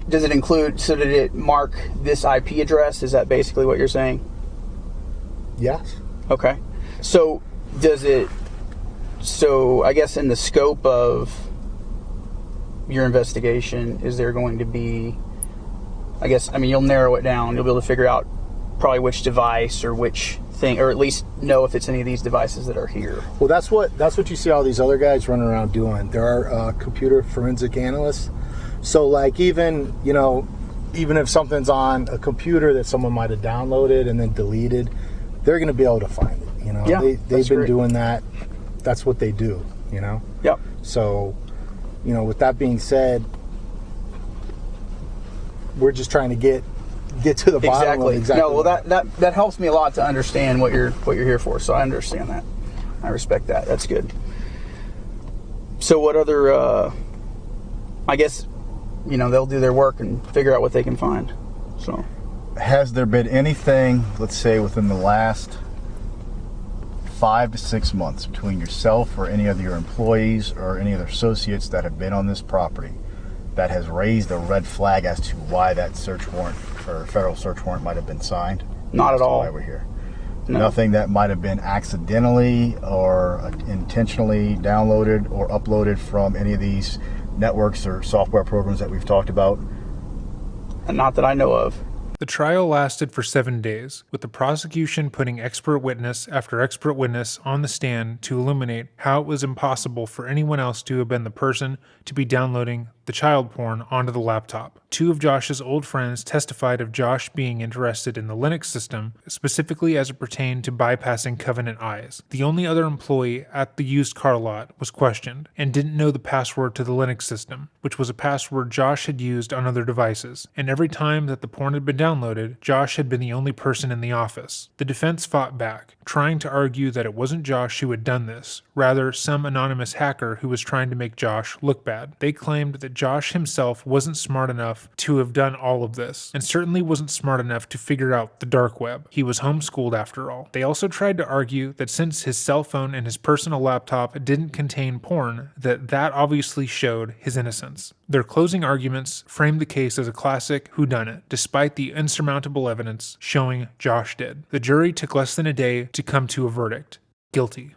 Does it include, so did it mark this IP address? Is that basically what you're saying? Yes. Okay. So I guess in the scope of your investigation, is there going to be, you'll narrow it down. You'll be able to figure out probably which device or which thing, or at least know if it's any of these devices that are here. Well, that's what you see all these other guys running around doing. There are computer forensic analysts. So like even if something's on a computer that someone might have downloaded and then deleted, they're going to be able to find it. Yeah, they've been doing that. That's what they do. Yep. So, with that being said, we're just trying to get to the bottom of exactly. No, well, that helps me a lot to understand what you're here for. So I understand that. I respect that. That's good. So what other? I guess they'll do their work and figure out what they can find. So, has there been anything, let's say, within the last 5 to 6 months between yourself or any of your employees or any other associates that have been on this property that has raised a red flag as to why that search warrant or federal search warrant might have been signed? Not at all. Why we're here. No. Nothing that might have been accidentally or intentionally downloaded or uploaded from any of these networks or software programs that we've talked about? Not that I know of. The trial lasted for 7 days, with the prosecution putting expert witness after expert witness on the stand to illuminate how it was impossible for anyone else to have been the person to be downloading the child porn onto the laptop. 2 of Josh's old friends testified of Josh being interested in the Linux system, specifically as it pertained to bypassing Covenant Eyes. The only other employee at the used car lot was questioned and didn't know the password to the Linux system, which was a password Josh had used on other devices, and every time that the porn had been downloaded, Josh had been the only person in the office. The defense fought back, trying to argue that it wasn't Josh who had done this, rather some anonymous hacker who was trying to make Josh look bad. They claimed that Josh himself wasn't smart enough to have done all of this, and certainly wasn't smart enough to figure out the dark web. He was homeschooled after all. They also tried to argue that since his cell phone and his personal laptop didn't contain porn, that obviously showed his innocence. Their closing arguments framed the case as a classic whodunit, despite the insurmountable evidence showing Josh did. The jury took less than a day to come to a verdict: guilty.